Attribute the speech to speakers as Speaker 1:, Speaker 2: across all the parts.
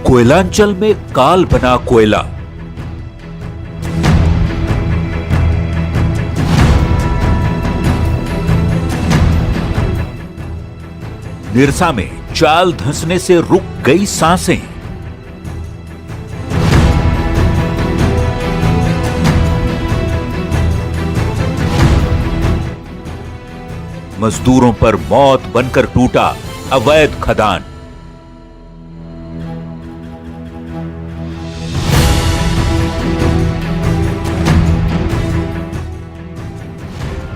Speaker 1: कोयलांचल में काल बना कोयला। निरसा में चाल धंसने से रुक गई सांसें। मजदूरों पर मौत बनकर टूटा अवैध खदान।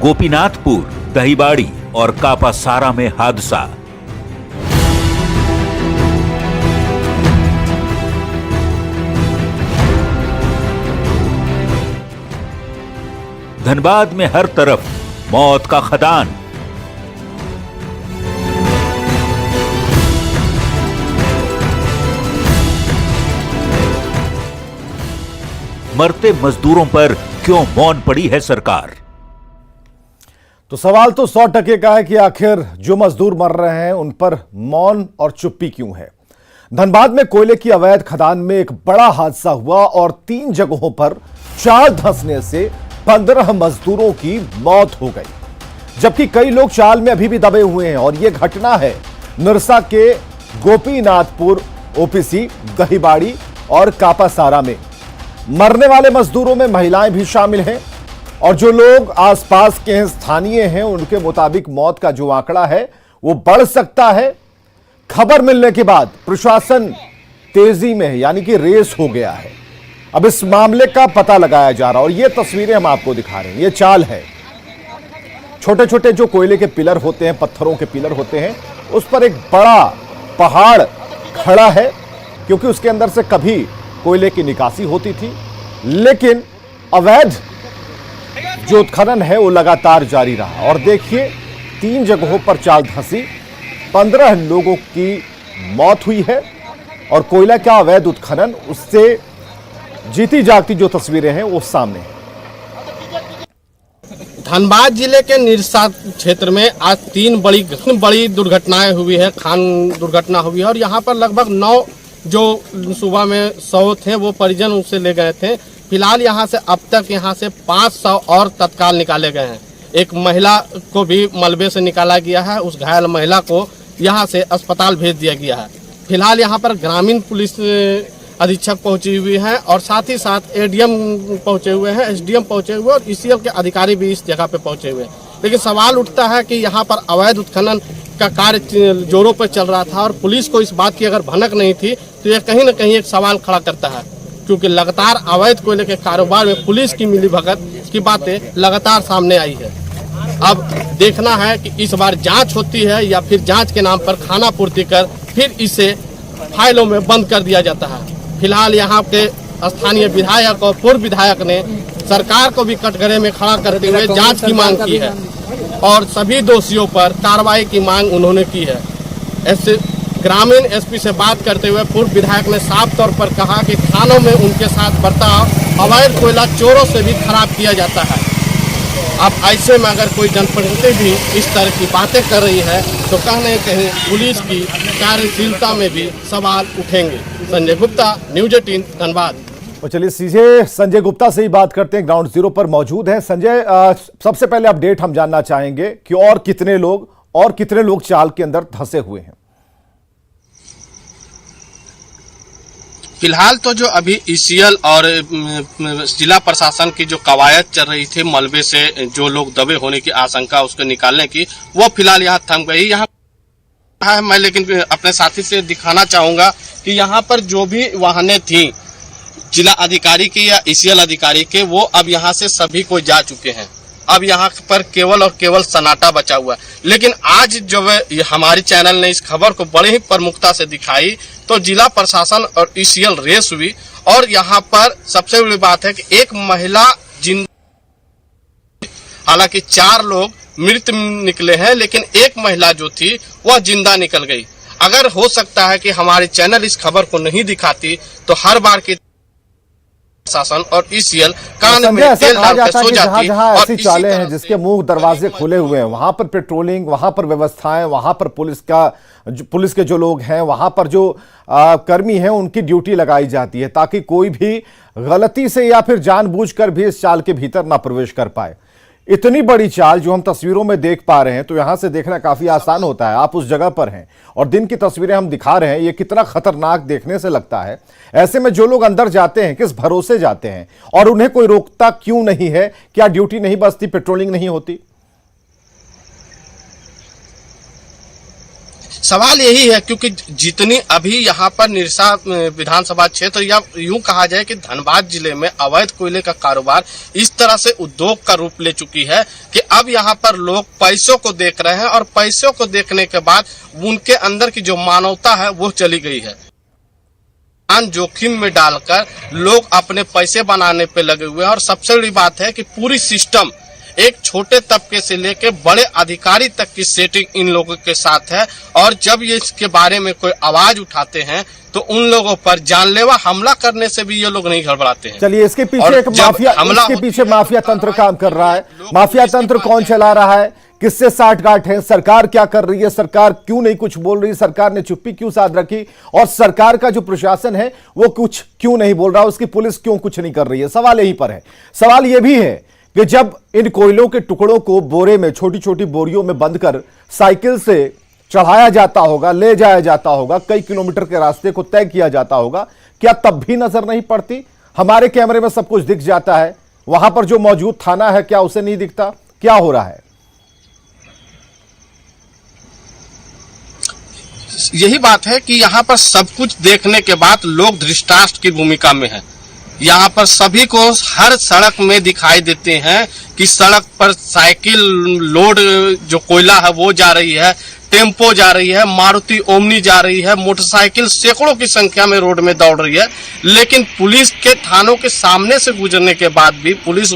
Speaker 1: गोपीनाथपुर, दहीबाड़ी और कापासारा में हादसा। धनबाद में हर तरफ मौत का खदान। मरते मजदूरों पर क्यों मौन पड़ी है सरकार?
Speaker 2: तो सवाल तो 100% का है कि आखिर जो मजदूर मर रहे हैं उन पर मौन और चुप्पी क्यों है। धनबाद में कोयले की अवैध खदान में एक बड़ा हादसा हुआ और 3 जगहों पर चाल धंसने से 15 मजदूरों की मौत हो गई, जबकि कई लोग चाल में अभी भी दबे हुए हैं। और यह घटना है निरसा के गोपीनाथपुर, ओपीसी, दहीबाड़ी और कापासारा में। मरने वाले मजदूरों में महिलाएं भी शामिल हैं और जो लोग आसपास के स्थानीय हैं उनके मुताबिक मौत का जो आंकड़ा है वो बढ़ सकता है। खबर मिलने के बाद प्रशासन तेजी में है, यानी कि रेस हो गया है। अब इस मामले का पता लगाया जा रहा है और ये तस्वीरें हम आपको दिखा रहे हैं। ये चाल है, छोटे छोटे जो कोयले के पिलर होते हैं, पत्थरों के पिलर होते हैं, उस पर एक बड़ा पहाड़ खड़ा है क्योंकि उसके अंदर से कभी कोयले की निकासी होती थी, लेकिन अवैध जो उत्खनन है वो लगातार जारी रहा। और देखिए 3 जगहों पर चाल धंसी, 15 लोगों की मौत हुई है और कोयला का अवैध उत्खनन, उससे जीती जागती जो तस्वीरें हैं वो सामने हैं।
Speaker 3: धनबाद जिले के निरसा क्षेत्र में आज 3 बड़ी दुर्घटनाएं हुई है। खान दुर्घटना हुई है और यहाँ पर लगभग 9 जो सुबह में 100 थे वो परिजन उनसे ले गए थे। फिलहाल यहाँ से अब तक यहाँ से 500 और तत्काल निकाले गए हैं। एक महिला को भी मलबे से निकाला गया है। उस घायल महिला को यहाँ से अस्पताल भेज दिया गया है। फिलहाल यहाँ पर ग्रामीण पुलिस अधीक्षक पहुंची हुई है और साथ ही साथ एडीएम पहुंचे हुए हैं, एसडीएम पहुंचे हुए और ईसीएल के अधिकारी भी इस जगह पे पहुंचे हुए हैं। लेकिन सवाल उठता है कि यहाँ पर अवैध उत्खनन का कार्य जोरों पर चल रहा था और पुलिस को इस बात की अगर भनक नहीं थी तो यह कहीं न कहीं एक सवाल खड़ा करता है, क्योंकि लगातार अवैध कोयले के कारोबार में पुलिस की मिलीभगत की बातें लगातार सामने आई है। अब देखना है कि इस बार जांच होती है या फिर जांच के नाम पर खाना पूर्ति कर फिर इसे फाइलों में बंद कर दिया जाता है। फिलहाल यहाँ के स्थानीय विधायक और पूर्व विधायक ने सरकार को भी कटघरे में खड़ा करते हुए जांच की मांग की है और सभी दोषियों पर कार्रवाई की मांग उन्होंने की है। ऐसे ग्रामीण एसपी से बात करते हुए पूर्व विधायक ने साफ तौर पर कहा कि थानों में उनके साथ बर्ताव अवैध कोयला चोरों से भी खराब किया जाता है। अब ऐसे में अगर कोई जनप्रतिनिधि भी इस तरह की बातें कर रही है तो कहीं न कहीं पुलिस की कार्यशीलता में भी सवाल उठेंगे। संजय गुप्ता, न्यूज 18, धनबाद।
Speaker 2: और चलिए सीधे संजय गुप्ता से ही बात करते हैं, ग्राउंड जीरो पर मौजूद हैं। संजय, सबसे पहले अपडेट हम जानना चाहेंगे कि और कितने लोग चाल के अंदर धंसे हुए हैं?
Speaker 3: फिलहाल तो जो अभी ईसीएल और जिला प्रशासन की जो कवायद चल रही थी मलबे से जो लोग दबे होने की आशंका उसको निकालने की, वो फिलहाल यहाँ थम गई। यहाँ है मैं लेकिन अपने साथी से दिखाना चाहूंगा कि यहाँ पर जो भी वाहनें थी जिला अधिकारी की या ईसीएल अधिकारी के, वो अब यहाँ से सभी को जा चुके हैं। अब यहाँ पर केवल और केवल सन्नाटा बचा हुआ है। लेकिन आज जब हमारे चैनल ने इस खबर को बड़े ही प्रमुखता से दिखाई तो जिला प्रशासन और ईसीएल रेस हुई और यहाँ पर सबसे बड़ी बात है कि एक महिला हालांकि 4 लोग मृत निकले हैं, लेकिन एक महिला जो थी वह जिंदा निकल गई। अगर हो सकता है कि हमारे चैनल इस खबर को नहीं दिखाती तो हर बार की शासन और ईसीएल कान
Speaker 2: संजय,
Speaker 3: में
Speaker 2: ऐसा
Speaker 3: तेल
Speaker 2: कहा
Speaker 3: डाल के
Speaker 2: जाता है
Speaker 3: सो
Speaker 2: कि
Speaker 3: जाती
Speaker 2: जहां
Speaker 3: और
Speaker 2: ऐसी
Speaker 3: इसी
Speaker 2: चालें
Speaker 3: तरह
Speaker 2: हैं
Speaker 3: से
Speaker 2: जिसके मुंह दरवाजे खुले हुए हैं, वहां पर पेट्रोलिंग, वहां पर व्यवस्थाएं, वहां पर पुलिस के जो लोग हैं, वहां पर जो कर्मी हैं, उनकी ड्यूटी लगाई जाती है ताकि कोई भी गलती से या फिर जानबूझकर भी इस चाल के भीतर ना प्रवेश कर पाए। इतनी बड़ी चाल जो हम तस्वीरों में देख पा रहे हैं, तो यहां से देखना काफी आसान होता है। आप उस जगह पर हैं और दिन की तस्वीरें हम दिखा रहे हैं, ये कितना खतरनाक देखने से लगता है। ऐसे में जो लोग अंदर जाते हैं, किस भरोसे जाते हैं और उन्हें कोई रोकता क्यों नहीं है? क्या ड्यूटी नहीं बचती, पेट्रोलिंग नहीं होती?
Speaker 3: सवाल यही है क्योंकि जितनी अभी यहाँ पर निरसा विधानसभा क्षेत्र या यूं कहा जाए कि धनबाद जिले में अवैध कोयले का कारोबार इस तरह से उद्योग का रूप ले चुकी है कि अब यहाँ पर लोग पैसों को देख रहे हैं और पैसों को देखने के बाद उनके अंदर की जो मानवता है वो चली गई है। जान जोखिम में डालकर लोग अपने पैसे बनाने पे लगे हुए हैं और सबसे बड़ी बात है कि पूरी सिस्टम एक छोटे तबके से लेकर बड़े अधिकारी तक की सेटिंग इन लोगों के साथ है और जब ये इसके बारे में कोई आवाज उठाते हैं तो उन लोगों पर जानलेवा हमला करने से भी ये लोग नहीं घबराते हैं।
Speaker 2: चलिए, इसके पीछे एक माफिया, इसके पीछे माफिया तंत्र काम कर रहा है। माफिया तंत्र कौन चला रहा है? किससे साठगांठ है? सरकार क्या कर रही है? सरकार क्यों नहीं कुछ बोल रही? सरकार ने चुप्पी क्यों साध रखी? और सरकार का जो प्रशासन है वो कुछ क्यों नहीं बोल रहा? उसकी पुलिस क्यों कुछ नहीं कर रही है? सवाल यहीं पर है। सवाल यह भी है कि जब इन कोयलों के टुकड़ों को बोरे में, छोटी छोटी बोरियों में बंद कर साइकिल से चढ़ाया जाता होगा, ले जाया जाता होगा, कई किलोमीटर के रास्ते को तय किया जाता होगा, क्या तब भी नजर नहीं पड़ती? हमारे कैमरे में सब कुछ दिख जाता है, वहां पर जो मौजूद थाना है क्या उसे नहीं दिखता? क्या हो रहा है?
Speaker 3: यही बात है कि यहाँ पर सब कुछ देखने के बाद लोग धृतराष्ट्र की भूमिका में है। यहाँ पर सभी को हर सड़क में दिखाई देते हैं कि सड़क पर साइकिल लोड जो कोयला है वो जा रही है, टेम्पो जा रही है, मारुति ओमनी जा रही है, मोटरसाइकिल सैकड़ों की संख्या में रोड में दौड़ रही है, लेकिन पुलिस के थानों के सामने से गुजरने के बाद भी पुलिस।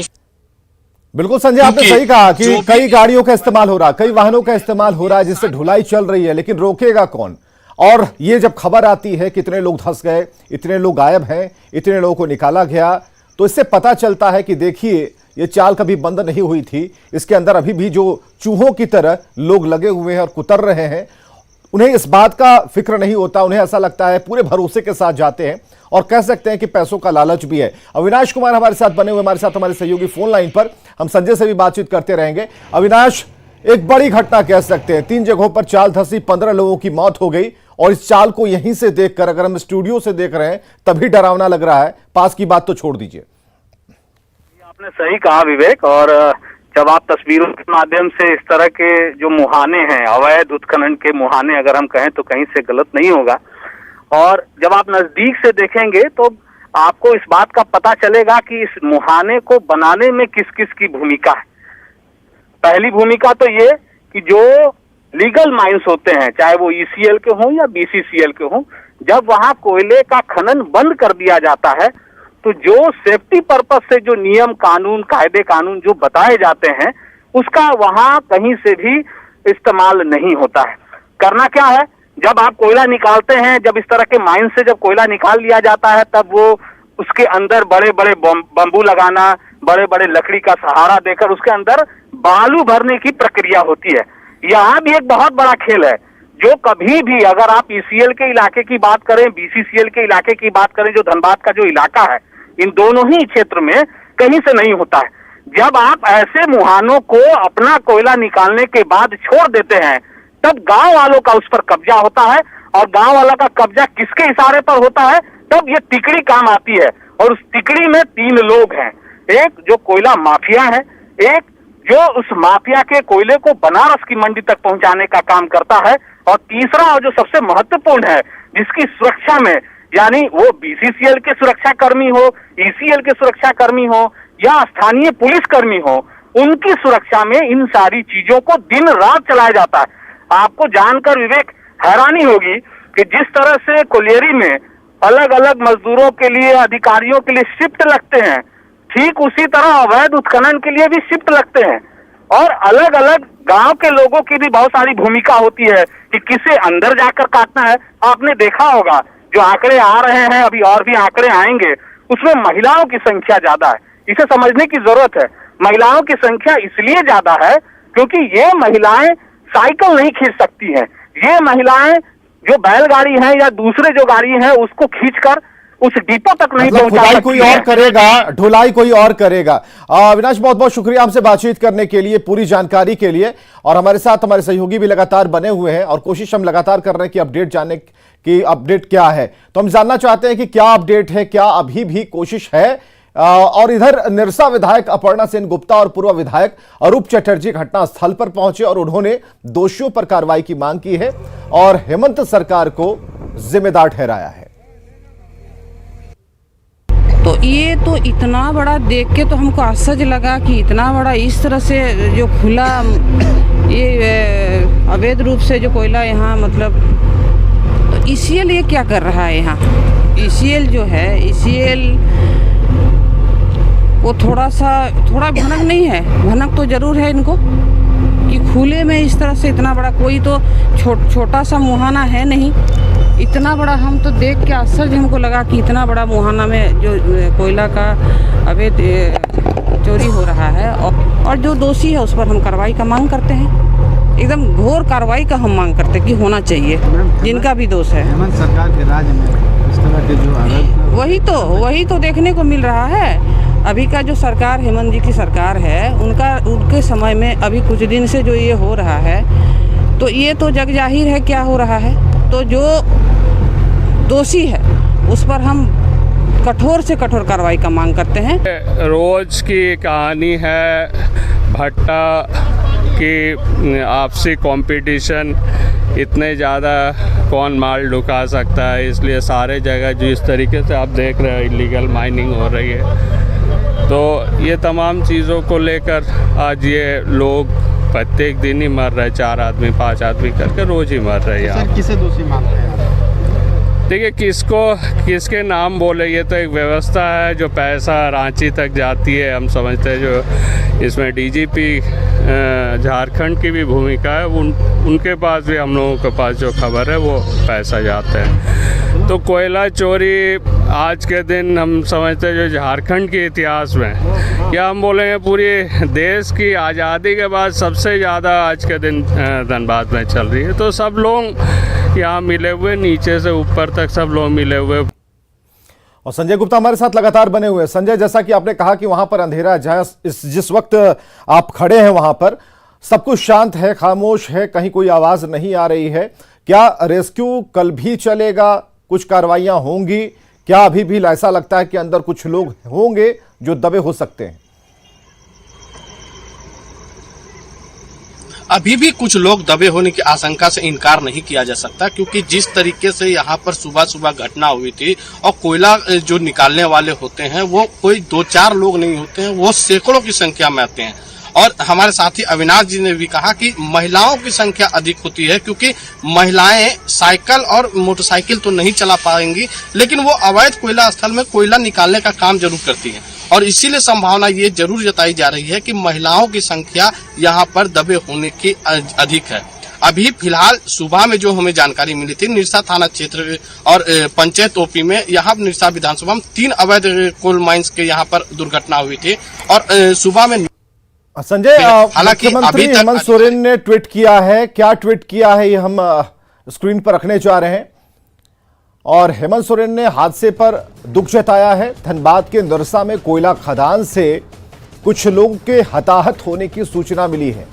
Speaker 2: बिल्कुल संजय, आपने सही कहा कि कई गाड़ियों का इस्तेमाल हो रहा है, कई वाहनों का इस्तेमाल हो रहा है जिससे ढुलाई चल रही है, लेकिन रोकेगा कौन? और ये जब खबर आती है कि इतने लोग धंस गए, इतने लोग गायब हैं, इतने लोगों को निकाला गया, तो इससे पता चलता है कि देखिए ये चाल कभी बंद नहीं हुई थी। इसके अंदर अभी भी जो चूहों की तरह लोग लगे हुए हैं और कुतर रहे हैं। उन्हें इस बात का फिक्र नहीं होता, उन्हें ऐसा लगता है पूरे भरोसे के साथ जाते हैं और कह सकते हैं कि पैसों का लालच भी है। अविनाश कुमार हमारे साथ बने हुए, हमारे साथ हमारे सहयोगी फोन लाइन पर, हम संजय से भी बातचीत करते रहेंगे। अविनाश, एक बड़ी घटना कह सकते हैं, 3 जगहों पर चाल धंसी, 15 लोगों की मौत हो गई और इस चाल को यहीं से देखकर, अगर हम स्टूडियो से देख रहे हैं तभी डरावना लग रहा है, पास की बात तो छोड़ दीजिए।
Speaker 4: आपने सही कहा विवेक, और जब आप तस्वीरों के माध्यम से इस तरह के जो मुहाने हैं, अवैध उत्खनन के मुहाने अगर हम कहें तो कहीं से गलत नहीं होगा, और जब आप नजदीक से देखेंगे तो आपको इस बात का पता चलेगा कि इस मुहाने को बनाने में किस किस की भूमिका है। पहली भूमिका तो ये कि जो लीगल माइंस होते हैं, चाहे वो ईसीएल के हों या बीसीसीएल के हों, जब वहां कोयले का खनन बंद कर दिया जाता है तो जो सेफ्टी पर्पस से जो नियम कानून, कायदे कानून जो बताए जाते हैं, उसका वहां कहीं से भी इस्तेमाल नहीं होता है। करना क्या है, जब आप कोयला निकालते हैं, जब इस तरह के माइन से जब कोयला निकाल लिया जाता है, तब वो उसके अंदर बड़े बड़े बम्बू लगाना, बड़े बड़े लकड़ी का सहारा देकर उसके अंदर बालू भरने की प्रक्रिया होती है। यहाँ भी एक बहुत बड़ा खेल है जो कभी भी, अगर आप ईसीएल के इलाके की बात करें, बीसीसीएल के इलाके की बात करें, जो धनबाद का जो इलाका है, इन दोनों ही क्षेत्र में कहीं से नहीं होता है। जब आप ऐसे मुहानों को अपना कोयला निकालने के बाद छोड़ देते हैं, तब गांव वालों का उस पर कब्जा होता है, और गांव वाला का कब्जा किसके इशारे पर होता है? तब ये तिकड़ी काम आती है, और उस तिकड़ी में 3 लोग हैं। एक जो कोयला माफिया है, एक जो उस माफिया के कोयले को बनारस की मंडी तक पहुंचाने का काम करता है, और तीसरा और जो सबसे महत्वपूर्ण है, जिसकी सुरक्षा में, यानी वो बीसीसीएल के सुरक्षा कर्मी हो, ईसीएल के सुरक्षा कर्मी हो या स्थानीय पुलिस कर्मी हो, उनकी सुरक्षा में इन सारी चीजों को दिन रात चलाया जाता है। आपको जानकर विवेक हैरानी होगी कि जिस तरह से कोलियरी में अलग अलग मजदूरों के लिए, अधिकारियों के लिए शिफ्ट लगते हैं, ठीक उसी तरह अवैध उत्खनन के लिए भी शिफ्ट लगते हैं, और अलग अलग गांव के लोगों की भी बहुत सारी भूमिका होती है कि किसे अंदर जाकर काटना है। आपने देखा होगा जो आंकड़े आ रहे हैं, अभी और भी आंकड़े आएंगे, उसमें महिलाओं की संख्या ज्यादा है। इसे समझने की जरूरत है। महिलाओं की संख्या इसलिए ज्यादा है क्योंकि ये महिलाएं साइकिल नहीं खींच सकती हैं। ये महिलाएं जो बैलगाड़ी है या दूसरे जो गाड़ी है उसको खींचकर उस डिपो तक नहीं
Speaker 2: मतलब
Speaker 4: पहुंचा
Speaker 2: खुदाई
Speaker 4: सकती
Speaker 2: कोई
Speaker 4: है।
Speaker 2: और करेगा, ढुलाई कोई और करेगा। अविनाश, बहुत बहुत शुक्रिया हमसे बातचीत करने के लिए, पूरी जानकारी के लिए। और हमारे साथ हमारे सहयोगी भी लगातार बने हुए हैं और कोशिश हम लगातार कर रहे हैं कि अपडेट जानने की, अपडेट क्या है। तो हम जानना चाहते हैं कि क्या अपडेट है, क्या अभी भी कोशिश है। और इधर निरसा विधायक अपर्णा सेन गुप्ता और पूर्व विधायक अरूप चटर्जी घटना स्थल पर पहुंचे और उन्होंने दोषियों पर कार्रवाई की मांग की है और हेमंत सरकार को जिम्मेदार ठहराया है।
Speaker 5: तो ये तो इतना बड़ा देख के तो हमको आश्चर्य लगा कि इतना बड़ा इस तरह से जो खुला ये अवैध रूप से जो कोयला यहाँ मतलब, तो ईसीएल ये क्या कर रहा है यहाँ? ईसीएल जो है, ईसीएल वो थोड़ा भनक नहीं है, भनक तो जरूर है इनको कि खुले में इस तरह से इतना बड़ा, कोई तो छोटा सा मुहाना है नहीं, इतना बड़ा। हम तो देख के आश्चर्य हमको लगा कि इतना बड़ा मुहाना में जो कोयला का अवैध चोरी हो रहा है और जो दोषी है उस पर हम कार्रवाई का मांग करते हैं। एकदम घोर कार्रवाई का हम मांग करते हैं कि होना चाहिए जिनका भी दोष है।
Speaker 6: हेमंत सरकार के राज में इस तरह के जो आरोप,
Speaker 5: वही तो देखने को मिल रहा है। अभी का जो सरकार, हेमंत जी की सरकार है, उनके समय में अभी कुछ दिन से जो ये हो रहा है, तो ये तो जग जाहिर है क्या हो रहा है। तो जो दोषी है उस पर हम कठोर से कठोर कार्रवाई का मांग करते हैं।
Speaker 7: रोज की कहानी है भट्टा की आपसी कंपटीशन, इतने ज़्यादा कौन माल ढुका सकता है, इसलिए सारे जगह जो इस तरीके से आप देख रहे हैं इलीगल माइनिंग हो रही है। तो ये तमाम चीज़ों को लेकर आज ये लोग प्रत्येक दिन ही मर रहे, 4 आदमी 5 आदमी करके रोज ही मर रहे हैं।
Speaker 6: सर किसे दोषी मानते हैं?
Speaker 7: देखिए, किसके नाम बोले, ये तो एक व्यवस्था है जो पैसा रांची तक जाती है। हम समझते हैं जो इसमें डीजीपी झारखंड की भी भूमिका है, उनके पास भी, हम लोगों के पास जो खबर है वो पैसा जाते हैं। तो कोयला चोरी आज के दिन हम समझते हैं जो झारखंड के इतिहास में, या हम बोलेंगे पूरी देश की आज़ादी के बाद सबसे ज़्यादा आज के दिन धनबाद में चल रही है। तो सब लोग यहाँ मिले हुए, नीचे से ऊपर तक सब लोग मिले हुए।
Speaker 2: और संजय गुप्ता हमारे साथ लगातार बने हुए हैं। संजय, जैसा कि आपने कहा कि वहां पर अंधेरा है, जहां जिस वक्त आप खड़े हैं वहां पर सब कुछ शांत है, खामोश है, कहीं कोई आवाज नहीं आ रही है। क्या रेस्क्यू कल भी चलेगा? कुछ कार्रवाइयां होंगी क्या? अभी भी ऐसा लगता है कि अंदर कुछ लोग होंगे जो दबे हो सकते हैं?
Speaker 3: अभी भी कुछ लोग दबे होने की आशंका से इनकार नहीं किया जा सकता, क्योंकि जिस तरीके से यहाँ पर सुबह सुबह घटना हुई थी और कोयला जो निकालने वाले होते हैं वो कोई 2-4 लोग नहीं होते हैं, वो सैकड़ों की संख्या में आते हैं। और हमारे साथी अविनाश जी ने भी कहा कि महिलाओं की संख्या अधिक होती है, क्योंकि महिलाएं साइकिल और मोटरसाइकिल तो नहीं चला पाएंगी, लेकिन वो अवैध कोयला स्थल में कोयला निकालने का काम जरूर करती हैं। और इसीलिए संभावना ये जरूर जताई जा रही है कि महिलाओं की संख्या यहाँ पर दबे होने की अधिक है। अभी फिलहाल सुबह में जो हमें जानकारी मिली थी, निरसा थाना क्षेत्र और पंचायत ओपी में, यहाँ निरसा विधानसभा में 3 अवैध कोल माइंस के यहाँ पर दुर्घटना हुई थी। और सुबह में
Speaker 2: संजय,
Speaker 3: हालांकि
Speaker 2: मुख्यमंत्री हेमंत सोरेन ने ट्वीट किया है, क्या ट्वीट किया है ये हम स्क्रीन पर रखने जा रहे हैं। और हेमंत सोरेन ने हादसे पर दुख जताया है। धनबाद के निरसा में कोयला खदान से कुछ लोगों के हताहत होने की सूचना मिली है।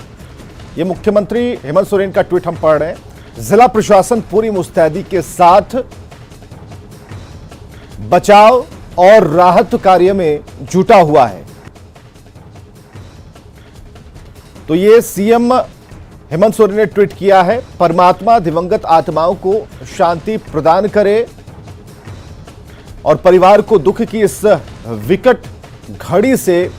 Speaker 2: ये मुख्यमंत्री हेमंत सोरेन का ट्वीट हम पढ़ रहे हैं। जिला प्रशासन पूरी मुस्तैदी के साथ बचाव और राहत कार्य में जुटा हुआ है। तो ये सीएम हेमंत सोरेन ने ट्वीट किया है। परमात्मा दिवंगत आत्माओं को शांति प्रदान करे और परिवार को दुख की इस विकट घड़ी से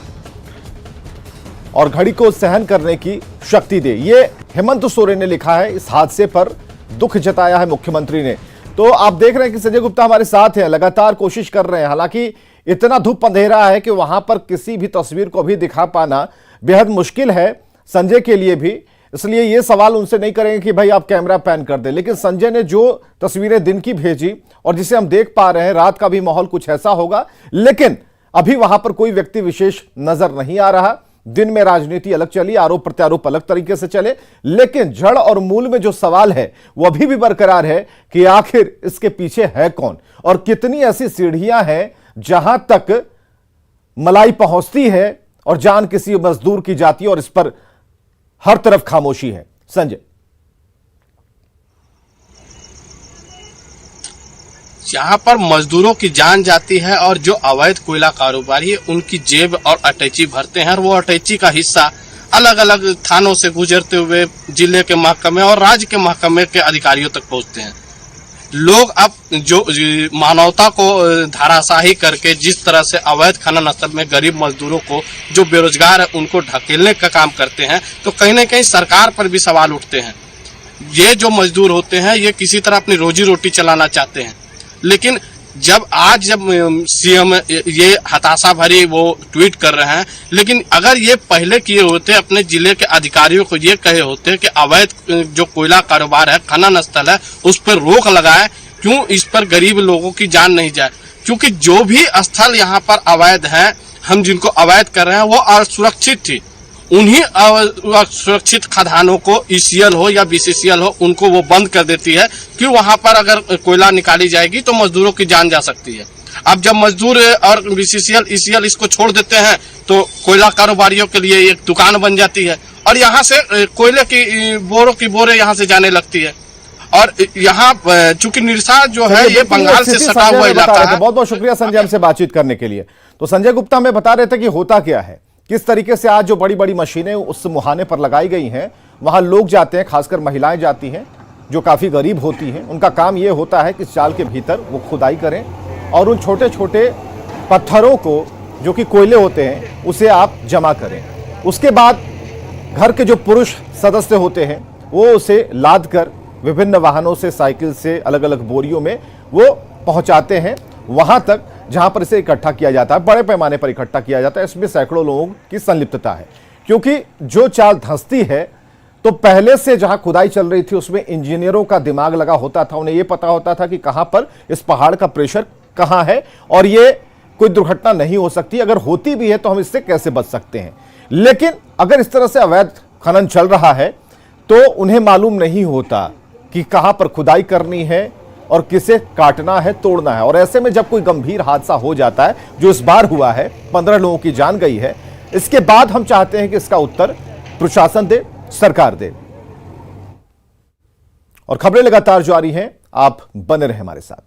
Speaker 2: और घड़ी को सहन करने की शक्ति दे। ये हेमंत सोरेन ने लिखा है। इस हादसे पर दुख जताया है मुख्यमंत्री ने। तो आप देख रहे हैं कि संजय गुप्ता हमारे साथ हैं, लगातार कोशिश कर रहे हैं। हालांकि इतना धूप अंधेरा है कि वहां पर किसी भी तस्वीर को भी दिखा पाना बेहद मुश्किल है संजय के लिए भी। इसलिए ये सवाल उनसे नहीं करेंगे कि भाई आप कैमरा पैन कर दें, लेकिन संजय ने जो तस्वीरें दिन की भेजी और जिसे हम देख पा रहे हैं, रात का भी माहौल कुछ ऐसा होगा, लेकिन अभी वहां पर कोई व्यक्ति विशेष नजर नहीं आ रहा। दिन में राजनीति अलग चली, आरोप प्रत्यारोप अलग तरीके से चले, लेकिन जड़ और मूल में जो सवाल है वो अभी भी बरकरार है कि आखिर इसके पीछे है कौन और कितनी ऐसी सीढ़ियां हैं जहां तक मलाई पहुंचती है और जान किसी मजदूर की जाती है और इस पर हर तरफ खामोशी है। संजय,
Speaker 3: यहाँ पर मजदूरों की जान जाती है और जो अवैध कोयला कारोबारी है उनकी जेब और अटैची भरते हैं और वो अटैची का हिस्सा अलग अलग थानों से गुजरते हुए जिले के महकमे और राज्य के महकमे के अधिकारियों तक पहुंचते हैं। लोग अब जो मानवता को धाराशाही करके जिस तरह से अवैध खनन स्थल में गरीब मजदूरों को, जो बेरोजगार है, उनको ढकेलने का काम करते हैं, तो कहीं न कहीं सरकार पर भी सवाल उठते हैं। ये जो मजदूर होते हैं ये किसी तरह अपनी रोजी रोटी चलाना चाहते हैं, लेकिन जब सीएम ये हताशा भरी वो ट्वीट कर रहे हैं, लेकिन अगर ये पहले किए होते, अपने जिले के अधिकारियों को ये कहे होते कि अवैध जो कोयला कारोबार है, खनन स्थल है, उस पर रोक लगाए, क्यों इस पर गरीब लोगों की जान नहीं जाए। क्योंकि जो भी स्थल यहाँ पर अवैध है, हम जिनको अवैध कर रहे हैं वो असुरक्षित थी। उन्हीं सुरक्षित खदानों को ईसीएल हो या बीसीसीएल हो, उनको वो बंद कर देती है कि वहां पर अगर कोयला निकाली जाएगी तो मजदूरों की जान जा सकती है। अब जब मजदूर और बीसीसीएल ईसीएल इसको छोड़ देते हैं तो कोयला कारोबारियों के लिए एक दुकान बन जाती है और यहाँ से कोयले की बोरे यहाँ से जाने लगती है। और यहाँ चूंकि निरसा जो है ये बंगाल से सटा हुआ इलाका है।
Speaker 2: बहुत बहुत शुक्रिया संजय हमसे बातचीत करने के लिए। तो संजय गुप्ता हमें बता रहे थे कि होता क्या है, किस तरीके से आज जो बड़ी बड़ी मशीनें उस मुहाने पर लगाई गई हैं, वहां लोग जाते हैं, खासकर महिलाएं जाती हैं जो काफी गरीब होती हैं। उनका काम यह होता है कि इस जाल के भीतर वो खुदाई करें और उन छोटे छोटे पत्थरों को जो कि कोयले होते हैं उसे आप जमा करें। उसके बाद घर के जो पुरुष सदस्य होते हैं वो उसे लाद कर विभिन्न वाहनों से, साइकिल से, अलग अलग बोरियों में वो पहुंचाते हैं वहां तक जहां पर इसे इकट्ठा किया जाता है। बड़े पैमाने पर इकट्ठा किया जाता है। इसमें सैकड़ों लोगों की संलिप्तता है, क्योंकि जो चाल धंसती है तो पहले से जहां खुदाई चल रही थी उसमें इंजीनियरों का दिमाग लगा होता था। उन्हें यह पता होता था कि कहां पर इस पहाड़ का प्रेशर कहां है और ये कोई दुर्घटना नहीं हो सकती, अगर होती भी है तो हम इससे कैसे बच सकते हैं। लेकिन अगर इस तरह से अवैध खनन चल रहा है तो उन्हें मालूम नहीं होता कि कहां पर खुदाई करनी है और किसे काटना है, तोड़ना है। और ऐसे में जब कोई गंभीर हादसा हो जाता है, जो इस बार हुआ है, 15 लोगों की जान गई है, इसके बाद हम चाहते हैं कि इसका उत्तर प्रशासन दे, सरकार दे। और खबरें लगातार जारी हैं, आप बने रहें हमारे साथ।